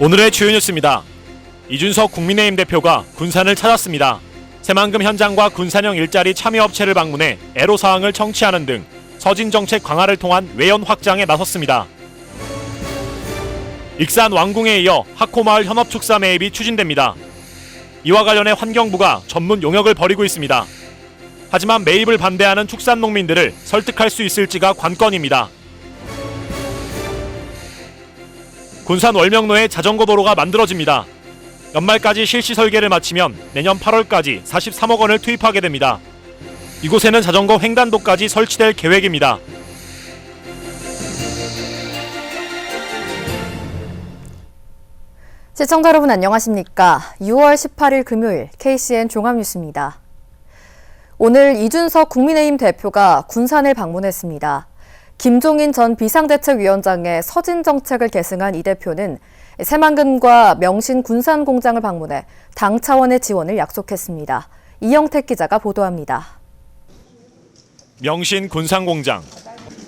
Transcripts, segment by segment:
오늘의 주요 뉴스입니다. 이준석 국민의힘 대표가 군산을 찾았습니다. 새만금 현장과 군산형 일자리 참여업체를 방문해 애로사항을 청취하는 등 서진정책 강화를 통한 외연 확장에 나섰습니다. 익산 왕궁에 이어 하코마을 현업축사 매입이 추진됩니다. 이와 관련해 환경부가 전문 용역을 벌이고 있습니다. 하지만 매입을 반대하는 축산농민들을 설득할 수 있을지가 관건입니다. 군산 월명로에 자전거 도로가 만들어집니다. 연말까지 실시 설계를 마치면 내년 8월까지 43억 원을 투입하게 됩니다. 이곳에는 자전거 횡단도까지 설치될 계획입니다. 시청자 여러분 안녕하십니까? 6월 18일 금요일 KCN 종합뉴스입니다. 오늘 이준석 국민의힘 대표가 군산을 방문했습니다. 김종인 전 비상대책위원장의 서진정책을 계승한 이 대표는 새만금과 명신 군산공장을 방문해 당 차원의 지원을 약속했습니다. 이영택 기자가 보도합니다. 명신 군산공장.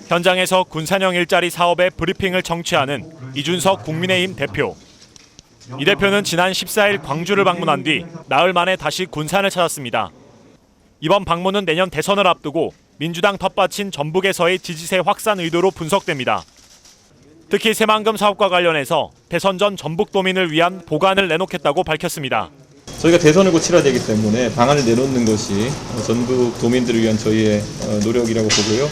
현장에서 군산형 일자리 사업의 브리핑을 청취하는 이준석 국민의힘 대표. 이 대표는 지난 14일 광주를 방문한 뒤 나흘 만에 다시 군산을 찾았습니다. 이번 방문은 내년 대선을 앞두고 민주당 텃밭인 전북에서의 지지세 확산 의도로 분석됩니다. 특히 새만금 사업과 관련해서 대선 전 전북도민을 위한 보관을 내놓겠다고 밝혔습니다. 저희가 대선을 곧 치러야 되기 때문에 방안을 내놓는 것이 전북 도민들을 위한 저희의 노력이라고 보고요.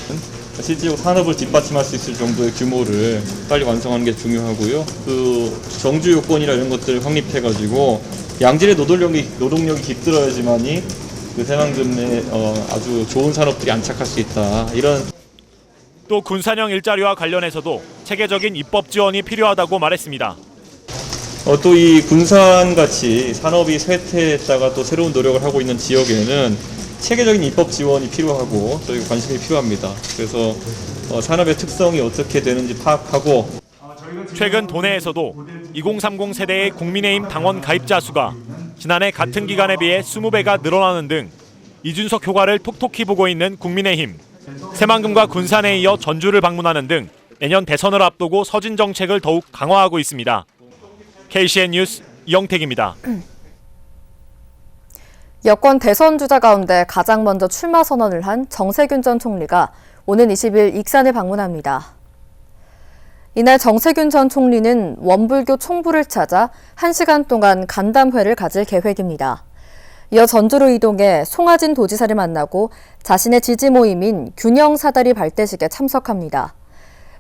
실제로 산업을 뒷받침할 수 있을 정도의 규모를 빨리 완성하는 게 중요하고요. 그 정주 요건이나 이런 것들을 확립해가지고 양질의 노동력이 깃들어야지만이 그 새만금에 아주 좋은 산업들이 안착할 수 있다. 이런. 또 군산형 일자리와 관련해서도 체계적인 입법 지원이 필요하다고 말했습니다. 또 이 군산같이 산업이 쇠퇴했다가 또 새로운 노력을 하고 있는 지역에는 체계적인 입법 지원이 필요하고 저희가 관심이 필요합니다. 그래서 산업의 특성이 어떻게 되는지 파악하고. 최근 도내에서도 2030 세대의 국민의힘 당원 가입자 수가 지난해 같은 기간에 비해 20배가 늘어나는 등 이준석 효과를 톡톡히 보고 있는 국민의힘. 새만금과 군산에 이어 전주를 방문하는 등 내년 대선을 앞두고 서진 정책을 더욱 강화하고 있습니다. KCN 뉴스 이영택입니다. 여권 대선 주자 가운데 가장 먼저 출마 선언을 한 정세균 전 총리가 오는 20일 익산을 방문합니다. 이날 정세균 전 총리는 원불교 총부를 찾아 1시간 동안 간담회를 가질 계획입니다. 이어 전주로 이동해 송하진 도지사를 만나고 자신의 지지 모임인 균형 사다리 발대식에 참석합니다.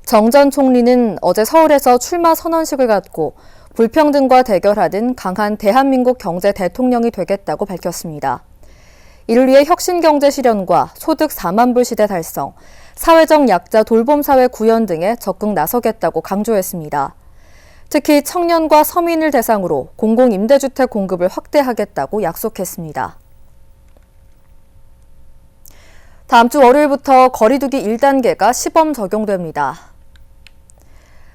정 전 총리는 어제 서울에서 출마 선언식을 갖고 불평등과 대결하는 강한 대한민국 경제 대통령이 되겠다고 밝혔습니다. 이를 위해 혁신경제 실현과 소득 4만 불 시대 달성, 사회적 약자 돌봄사회 구현 등에 적극 나서겠다고 강조했습니다. 특히 청년과 서민을 대상으로 공공임대주택 공급을 확대하겠다고 약속했습니다. 다음 주 월요일부터 거리두기 1단계가 시범 적용됩니다.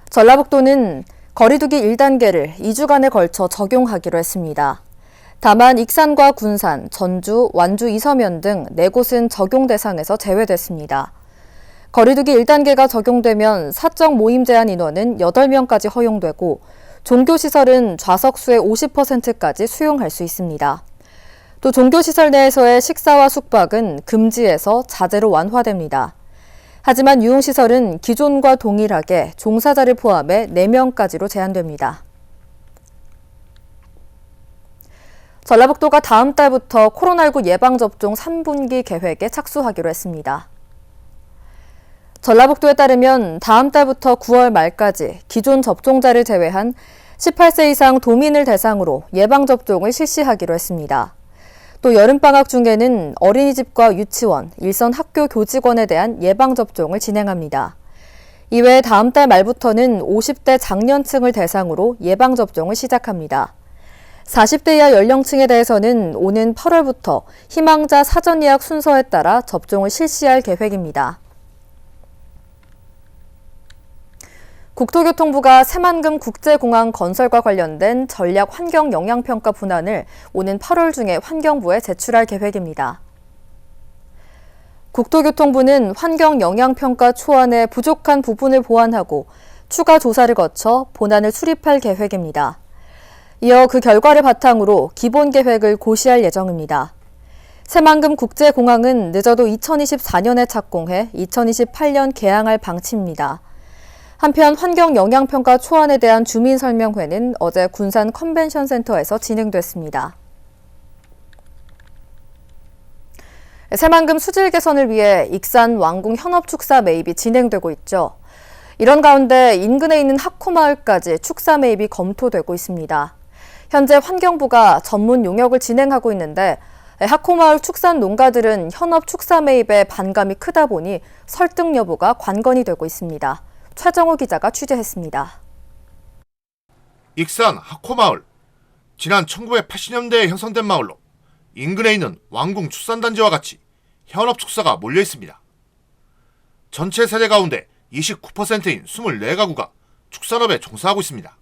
전라북도는 거리두기 1단계를 2주간에 걸쳐 적용하기로 했습니다. 다만 익산과 군산, 전주, 완주, 이서면 등 4곳은 적용 대상에서 제외됐습니다. 거리두기 1단계가 적용되면 사적 모임 제한 인원은 8명까지 허용되고 종교시설은 좌석수의 50%까지 수용할 수 있습니다. 또 종교시설 내에서의 식사와 숙박은 금지해서 자제로 완화됩니다. 하지만 유흥시설은 기존과 동일하게 종사자를 포함해 4명까지로 제한됩니다. 전라북도가 다음 달부터 코로나19 예방접종 3분기 계획에 착수하기로 했습니다. 전라북도에 따르면 다음 달부터 9월 말까지 기존 접종자를 제외한 18세 이상 도민을 대상으로 예방접종을 실시하기로 했습니다. 또 여름방학 중에는 어린이집과 유치원, 일선 학교 교직원에 대한 예방접종을 진행합니다. 이외에 다음 달 말부터는 50대 장년층을 대상으로 예방접종을 시작합니다. 40대 이하 연령층에 대해서는 오는 8월부터 희망자 사전 예약 순서에 따라 접종을 실시할 계획입니다. 국토교통부가 새만금 국제공항 건설과 관련된 전략 환경 영향평가 분안을 오는 8월 중에 환경부에 제출할 계획입니다. 국토교통부는 환경 영향평가 초안의 부족한 부분을 보완하고 추가 조사를 거쳐 본안을 수립할 계획입니다. 이어 그 결과를 바탕으로 기본 계획을 고시할 예정입니다. 새만금 국제공항은 늦어도 2024년에 착공해 2028년 개항할 방침입니다. 한편 환경영향평가 초안에 대한 주민설명회는 어제 군산 컨벤션센터에서 진행됐습니다. 새만금 수질 개선을 위해 익산 왕궁 현업축사 매입이 진행되고 있죠. 이런 가운데 인근에 있는 하코마을까지 축사 매입이 검토되고 있습니다. 현재 환경부가 전문 용역을 진행하고 있는데 하코마을 축산 농가들은 현업 축사 매입에 반감이 크다 보니 설득 여부가 관건이 되고 있습니다. 최정호 기자가 취재했습니다. 익산 하코마을. 지난 1980년대에 형성된 마을로 인근에 있는 왕궁 축산단지와 같이 현업 축사가 몰려 있습니다. 전체 세대 가운데 29%인 24가구가 축산업에 종사하고 있습니다.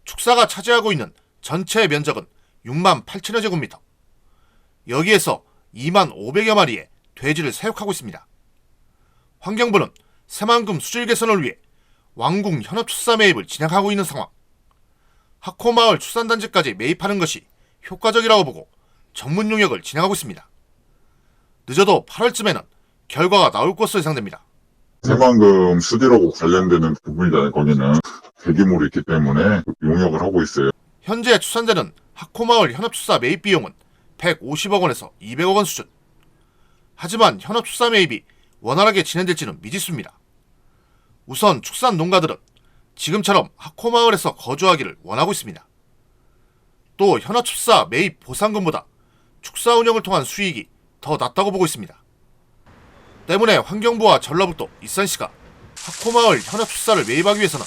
축사가 차지하고 있는 전체 면적은 6만 8천여 제곱미터. 여기에서 2만 500여 마리의 돼지를 사육하고 있습니다. 환경부는 새만금 수질 개선을 위해 왕궁 현업 축사 매입을 진행하고 있는 상황. 하코마을 축산단지까지 매입하는 것이 효과적이라고 보고 전문 용역을 진행하고 있습니다. 늦어도 8월쯤에는 결과가 나올 것으로 예상됩니다. 새만금 수질하고 관련되는 부분이잖아요. 거기는 대규모로 있기 때문에 용역을 하고 있어요. 현재 축산자는 하코마을 현업축사 매입 비용은 150억 원에서 200억 원 수준. 하지만 현업축사 매입이 원활하게 진행될지는 미지수입니다. 우선 축산 농가들은 지금처럼 하코마을에서 거주하기를 원하고 있습니다. 또 현업축사 매입 보상금보다 축사 운영을 통한 수익이 더 낮다고 보고 있습니다. 때문에 환경부와 전라북도 익산시가 하코마을 현업축사를 매입하기 위해서는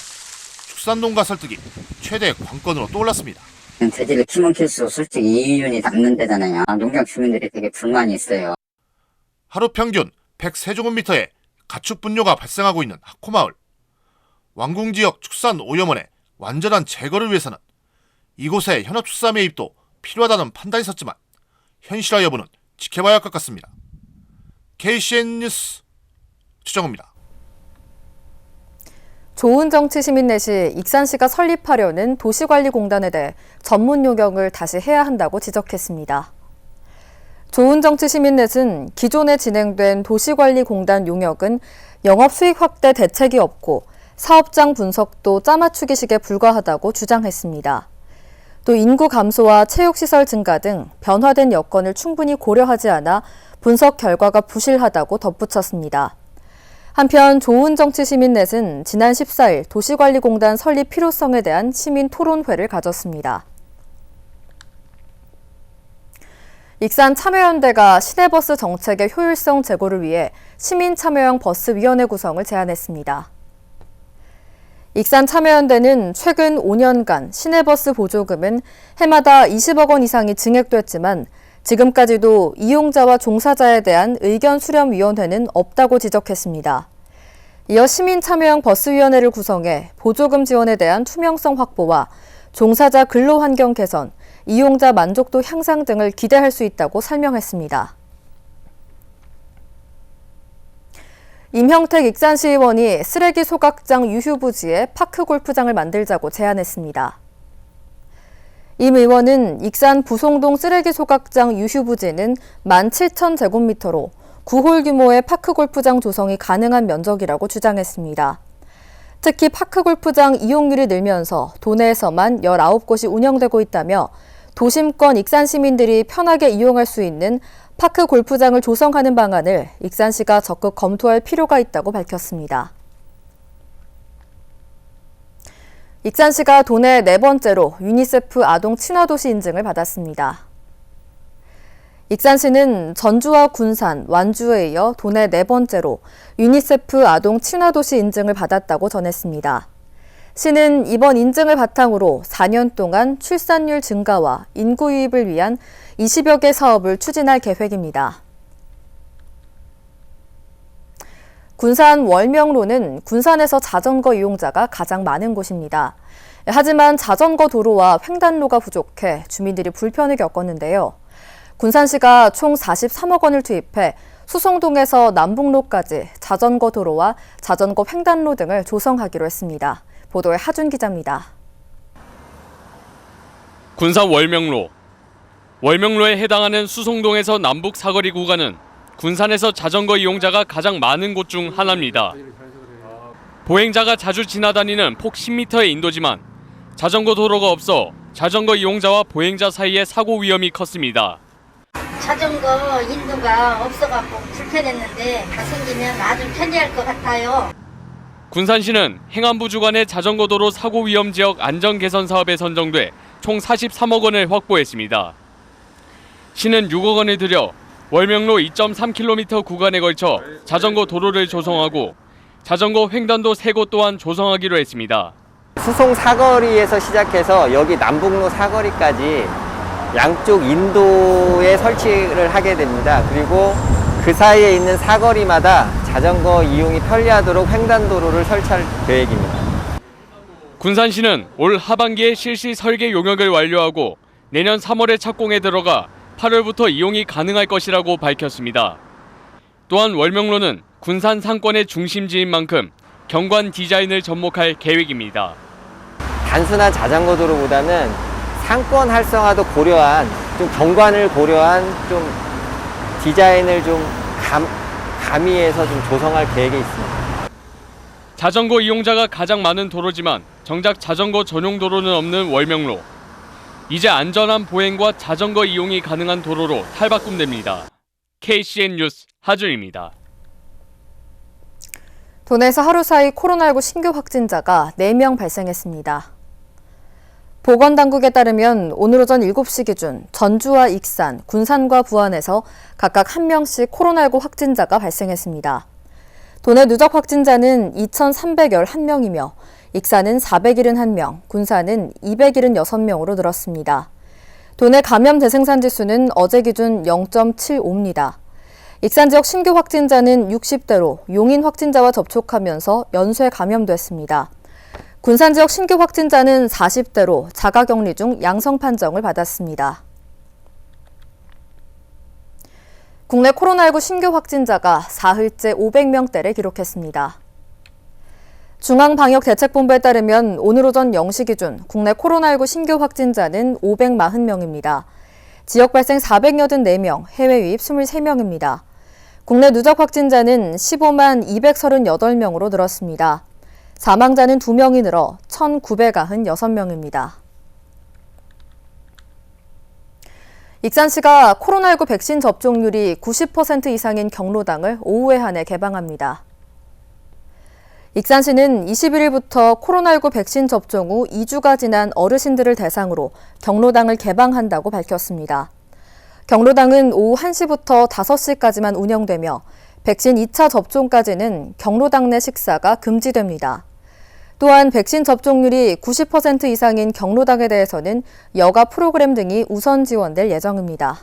축산농가 설득이 최대 관건으로 떠올랐습니다. 돼지를 키면 키울수록 솔직히 이윤이 남는 데잖아요. 농장 주민들이 되게 불만이 있어요. 하루 평균 103제곱미터의 가축 분뇨가 발생하고 있는 하코마을. 왕궁지역 축산 오염원의 완전한 제거를 위해서는 이곳의 현업축사 매입도 필요하다는 판단이 섰지만 현실화 여부는 지켜봐야 할 것 같습니다. KCN 뉴스 추정호입니다. 좋은 정치 시민 넷이 익산시가 설립하려는 도시관리공단에 대해 전문 용역을 다시 해야 한다고 지적했습니다. 좋은 정치 시민 넷은 기존에 진행된 도시관리공단 용역은 영업 수익 확대 대책이 없고 사업장 분석도 짜맞추기식에 불과하다고 주장했습니다. 또 인구 감소와 체육시설 증가 등 변화된 여건을 충분히 고려하지 않아 분석 결과가 부실하다고 덧붙였습니다. 한편 좋은 정치 시민넷은 지난 14일 도시관리공단 설립 필요성에 대한 시민 토론회를 가졌습니다. 익산 참여연대가 시내버스 정책의 효율성 제고를 위해 시민참여형 버스위원회 구성을 제안했습니다. 익산 참여연대는 최근 5년간 시내버스 보조금은 해마다 20억 원 이상이 증액됐지만 지금까지도 이용자와 종사자에 대한 의견수렴위원회는 없다고 지적했습니다. 이어 시민참여형 버스위원회를 구성해 보조금 지원에 대한 투명성 확보와 종사자 근로환경 개선, 이용자 만족도 향상 등을 기대할 수 있다고 설명했습니다. 임형택 익산시의원이 쓰레기 소각장 유휴 부지에 파크 골프장을 만들자고 제안했습니다. 임 의원은 익산 부송동 쓰레기 소각장 유휴 부지는 17,000제곱미터로 9홀 규모의 파크 골프장 조성이 가능한 면적이라고 주장했습니다. 특히 파크 골프장 이용률이 늘면서 도내에서만 19곳이 운영되고 있다며 도심권 익산 시민들이 편하게 이용할 수 있는 파크 골프장을 조성하는 방안을 익산시가 적극 검토할 필요가 있다고 밝혔습니다. 익산시가 도내 4번째로 유니세프 아동 친화도시 인증을 받았습니다. 익산시는 전주와 군산, 완주에 이어 도내 4번째로 유니세프 아동 친화도시 인증을 받았다고 전했습니다. 시는 이번 인증을 바탕으로 4년 동안 출산율 증가와 인구 유입을 위한 20여 개 사업을 추진할 계획입니다. 군산 월명로는 군산에서 자전거 이용자가 가장 많은 곳입니다. 하지만 자전거 도로와 횡단로가 부족해 주민들이 불편을 겪었는데요. 군산시가 총 43억 원을 투입해 수송동에서 남북로까지 자전거 도로와 자전거 횡단로 등을 조성하기로 했습니다. 보도에 하준 기자입니다. 군산 월명로. 월명로에 해당하는 수송동에서 남북 사거리 구간은 군산에서 자전거 이용자가 가장 많은 곳 중 하나입니다. 보행자가 자주 지나다니는 폭 10m의 인도지만 자전거 도로가 없어 자전거 이용자와 보행자 사이에 사고 위험이 컸습니다. 자전거 인도가 없어갖고 불편했는데 생기면 아주 편리할 것 같아요. 군산시는 행안부 주관의 자전거 도로 사고 위험 지역 안전 개선 사업에 선정돼 총 43억 원을 확보했습니다. 시는 6억 원을 들여 월명로 2.3km 구간에 걸쳐 자전거 도로를 조성하고 자전거 횡단도 3곳 또한 조성하기로 했습니다. 수송 사거리에서 시작해서 여기 남북로 사거리까지 양쪽 인도에 설치를 하게 됩니다. 그리고 그 사이에 있는 사거리마다 자전거 이용이 편리하도록 횡단도로를 설치할 계획입니다. 군산시는 올 하반기에 실시 설계 용역을 완료하고 내년 3월에 착공에 들어가 8월부터 이용이 가능할 것이라고 밝혔습니다. 또한 월명로는 군산 상권의 중심지인 만큼 경관 디자인을 접목할 계획입니다. 단순한 자전거 도로보다는 상권 활성화도 고려한 좀 경관을 고려한 좀 디자인을 좀 가미해서 좀 조성할 계획이 있습니다. 자전거 이용자가 가장 많은 도로지만 정작 자전거 전용 도로는 없는 월명로. 이제 안전한 보행과 자전거 이용이 가능한 도로로 탈바꿈됩니다. KCN 뉴스 하준입니다. 도내에서 하루 사이 코로나19 신규 확진자가 4명 발생했습니다. 보건당국에 따르면 오늘 오전 7시 기준 전주와 익산, 군산과 부안에서 각각 1명씩 코로나19 확진자가 발생했습니다. 도내 누적 확진자는 2,311명이며 익산은 471명, 군산은 276명으로 늘었습니다. 도내 감염 대생산 지수는 어제 기준 0.75입니다. 익산 지역 신규 확진자는 60대로 용인 확진자와 접촉하면서 연쇄 감염됐습니다. 군산 지역 신규 확진자는 40대로 자가격리 중 양성 판정을 받았습니다. 국내 코로나19 신규 확진자가 사흘째 500명대를 기록했습니다. 중앙방역대책본부에 따르면 오늘 오전 0시 기준 국내 코로나19 신규 확진자는 540명입니다. 지역 발생 484명, 해외 유입 23명입니다. 국내 누적 확진자는 15만 238명으로 늘었습니다. 사망자는 2명이 늘어 1,996명입니다. 익산시가 코로나19 백신 접종률이 90% 이상인 경로당을 오후에 한해 개방합니다. 익산시는 21일부터 코로나19 백신 접종 후 2주가 지난 어르신들을 대상으로 경로당을 개방한다고 밝혔습니다. 경로당은 오후 1시부터 5시까지만 운영되며 백신 2차 접종까지는 경로당 내 식사가 금지됩니다. 또한 백신 접종률이 90% 이상인 경로당에 대해서는 여가 프로그램 등이 우선 지원될 예정입니다.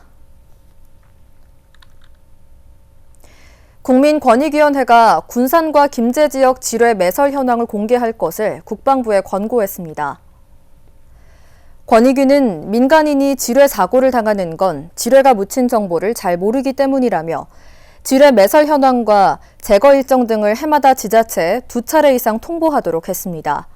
국민권익위원회가 군산과 김제 지역 지뢰 매설 현황을 공개할 것을 국방부에 권고했습니다. 권익위는 민간인이 지뢰 사고를 당하는 건 지뢰가 묻힌 정보를 잘 모르기 때문이라며 지뢰 매설 현황과 제거 일정 등을 해마다 지자체에 2차례 이상 통보하도록 했습니다.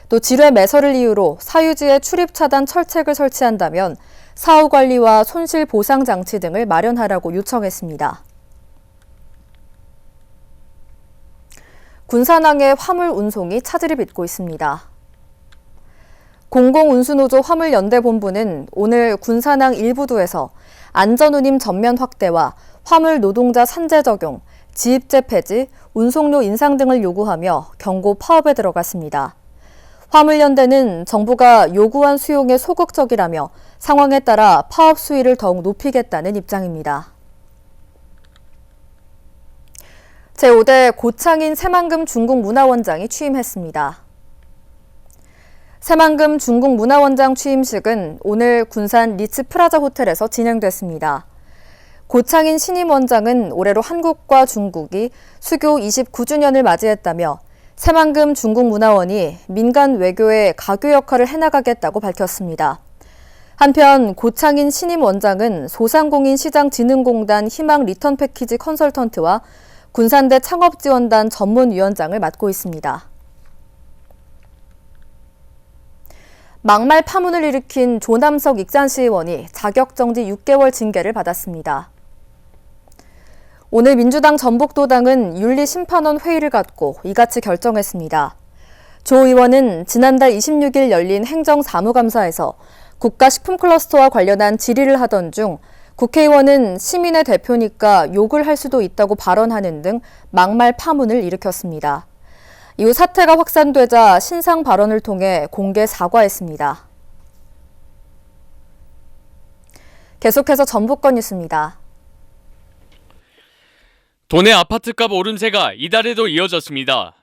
또 지뢰 매설을 이유로 사유지에 출입 차단 철책을 설치한다면 사후 관리와 손실 보상 장치 등을 마련하라고 요청했습니다. 군산항의 화물 운송이 차질을 빚고 있습니다. 공공운수노조 화물연대본부는 오늘 군산항 일부도에서 안전운임 전면 확대와 화물 노동자 산재 적용, 지입제 폐지, 운송료 인상 등을 요구하며 경고 파업에 들어갔습니다. 화물연대는 정부가 요구한 수용에 소극적이라며 상황에 따라 파업 수위를 더욱 높이겠다는 입장입니다. 제5대 고창인 새만금 중국문화원장이 취임했습니다. 새만금 중국문화원장 취임식은 오늘 군산 리츠 프라자 호텔에서 진행됐습니다. 고창인 신임 원장은 올해로 한국과 중국이 수교 29주년을 맞이했다며 새만금 중국문화원이 민간 외교의 가교 역할을 해나가겠다고 밝혔습니다. 한편 고창인 신임 원장은 소상공인시장진흥공단 희망 리턴 패키지 컨설턴트와 군산대 창업지원단 전문위원장을 맡고 있습니다. 막말 파문을 일으킨 조남석 익산시 의원이 자격정지 6개월 징계를 받았습니다. 오늘 민주당 전북도당은 윤리심판원 회의를 갖고 이같이 결정했습니다. 조 의원은 지난달 26일 열린 행정사무감사에서 국가식품클러스터와 관련한 질의를 하던 중 국회의원은 시민의 대표니까 욕을 할 수도 있다고 발언하는 등 막말 파문을 일으켰습니다. 이후 사태가 확산되자 신상 발언을 통해 공개 사과했습니다. 계속해서 전북권 뉴스입니다. 도내 아파트값 오름세가 이달에도 이어졌습니다.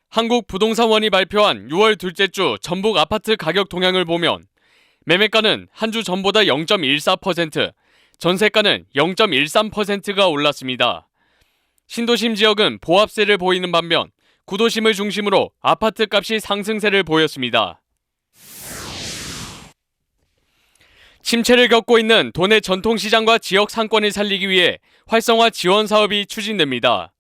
한국부동산원이 발표한 6월 둘째 주 전북 아파트 가격 동향을 보면 매매가는 한 주 전보다 0.14%, 전세가는 0.13%가 올랐습니다. 신도심 지역은 보합세를 보이는 반면 구도심을 중심으로 아파트 값이 상승세를 보였습니다. 침체를 겪고 있는 도내 전통시장과 지역 상권을 살리기 위해 활성화 지원 사업이 추진됩니다.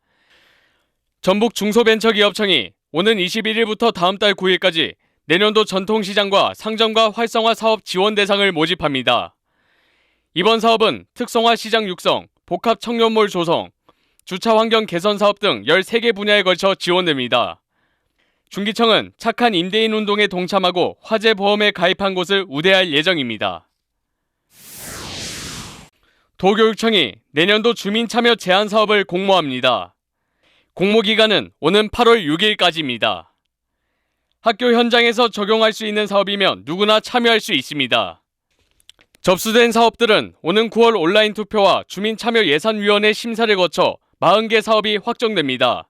전북 중소벤처기업청이 오는 21일부터 다음 달 9일까지 내년도 전통시장과 상점가 활성화 사업 지원 대상을 모집합니다. 이번 사업은 특성화 시장 육성, 복합 청년몰 조성, 주차 환경 개선 사업 등 13개 분야에 걸쳐 지원됩니다. 중기청은 착한 임대인 운동에 동참하고 화재 보험에 가입한 곳을 우대할 예정입니다. 도교육청이 내년도 주민참여 제한 사업을 공모합니다. 공모 기간은 오는 8월 6일까지입니다. 학교 현장에서 적용할 수 있는 사업이면 누구나 참여할 수 있습니다. 접수된 사업들은 오는 9월 온라인 투표와 주민참여예산위원회 심사를 거쳐 40개 사업이 확정됩니다.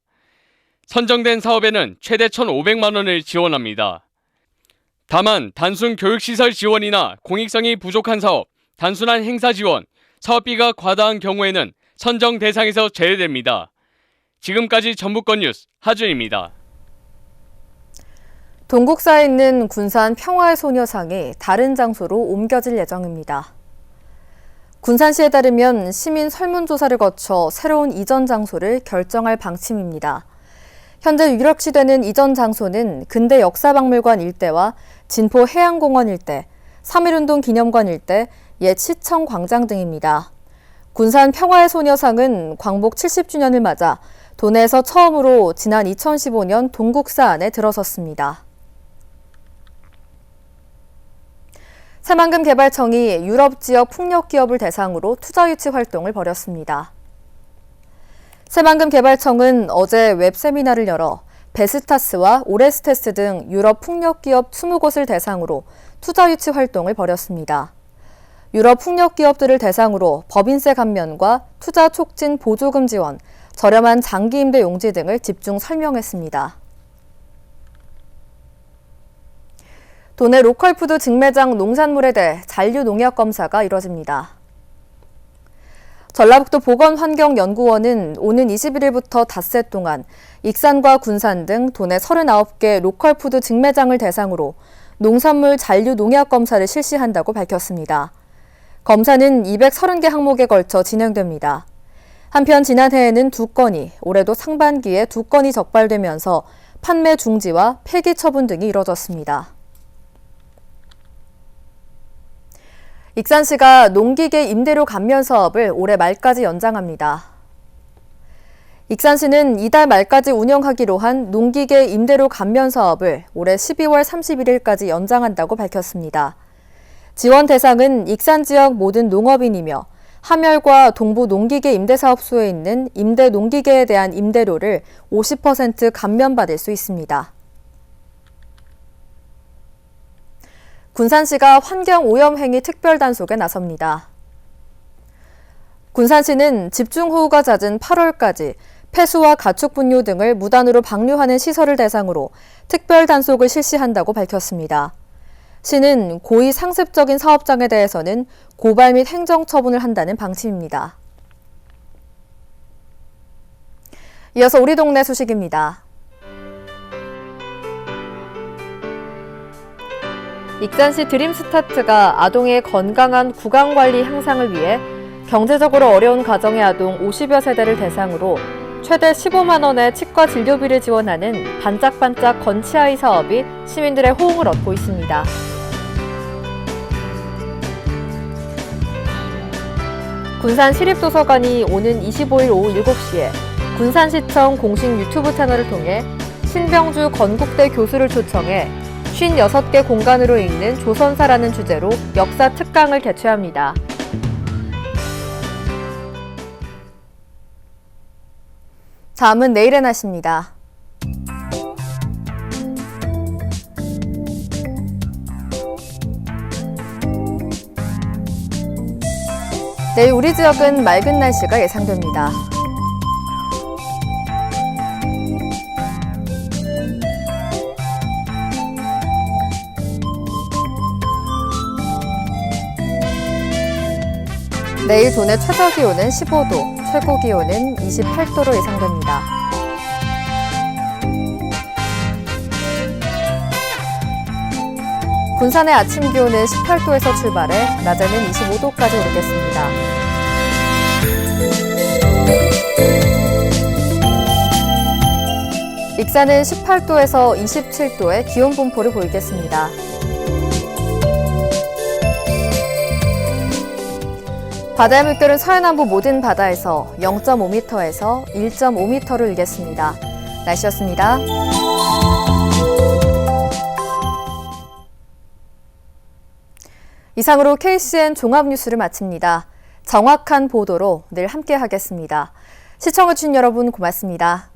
선정된 사업에는 최대 1,500만 원을 지원합니다. 다만 단순 교육시설 지원이나 공익성이 부족한 사업, 단순한 행사 지원, 사업비가 과다한 경우에는 선정 대상에서 제외됩니다. 지금까지 전북권 뉴스 하준입니다. 동국사에 있는 군산 평화의 소녀상이 다른 장소로 옮겨질 예정입니다. 군산시에 따르면 시민 설문조사를 거쳐 새로운 이전 장소를 결정할 방침입니다. 현재 유력시되는 이전 장소는 근대 역사박물관 일대와 진포 해양공원 일대, 3.1운동 기념관 일대, 옛 시청 광장 등입니다. 군산 평화의 소녀상은 광복 70주년을 맞아 도내에서 처음으로 지난 2015년 동국사 안에 들어섰습니다. 새만금 개발청이 유럽 지역 풍력 기업을 대상으로 투자 유치 활동을 벌였습니다. 새만금 개발청은 어제 웹 세미나를 열어 베스타스와 오레스테스 등 유럽 풍력 기업 20곳을 대상으로 투자 유치 활동을 벌였습니다. 유럽 풍력 기업들을 대상으로 법인세 감면과 투자 촉진 보조금 지원, 저렴한 장기 임대 용지 등을 집중 설명했습니다. 도내 로컬푸드 직매장 농산물에 대해 잔류 농약 검사가 이뤄집니다. 전라북도 보건환경연구원은 오는 21일부터 닷새 동안 익산과 군산 등 도내 39개 로컬푸드 직매장을 대상으로 농산물 잔류 농약 검사를 실시한다고 밝혔습니다. 검사는 230개 항목에 걸쳐 진행됩니다. 한편 지난해에는 2건이, 올해도 상반기에 2건이 적발되면서 판매 중지와 폐기 처분 등이 이뤄졌습니다. 익산시가 농기계 임대료 감면 사업을 올해 말까지 연장합니다. 익산시는 이달 말까지 운영하기로 한 농기계 임대료 감면 사업을 올해 12월 31일까지 연장한다고 밝혔습니다. 지원 대상은 익산 지역 모든 농업인이며 함열과 동부 농기계 임대사업소에 있는 임대 농기계에 대한 임대료를 50% 감면받을 수 있습니다. 군산시가 환경오염행위 특별단속에 나섭니다. 군산시는 집중호우가 잦은 8월까지 폐수와 가축분뇨 등을 무단으로 방류하는 시설을 대상으로 특별단속을 실시한다고 밝혔습니다. 시는 고의 상습적인 사업장에 대해서는 고발 및 행정처분을 한다는 방침입니다. 이어서 우리 동네 소식입니다. 익산시 드림스타트가 아동의 건강한 구강관리 향상을 위해 경제적으로 어려운 가정의 아동 50여 세대를 대상으로 최대 15만 원의 치과 진료비를 지원하는 반짝반짝 건치아이 사업이 시민들의 호응을 얻고 있습니다. 군산시립도서관이 오는 25일 오후 7시에 군산시청 공식 유튜브 채널을 통해 신병주 건국대 교수를 초청해 56개 공간으로 읽는 조선사라는 주제로 역사 특강을 개최합니다. 다음은 내일의 날씨입니다. 내일 우리 지역은 맑은 날씨가 예상됩니다. 내일 도내 최저기온은 15도, 최고기온은 28도로 예상됩니다. 군산의 아침 기온은 18도에서 출발해 낮에는 25도까지 오르겠습니다. 익산은 18도에서 27도의 기온 분포를 보이겠습니다. 바다의 물결은 서해남부 모든 바다에서 0.5m에서 1.5m를 일겠습니다. 날씨였습니다. 이상으로 KCN 종합뉴스를 마칩니다. 정확한 보도로 늘 함께하겠습니다. 시청해주신 여러분 고맙습니다.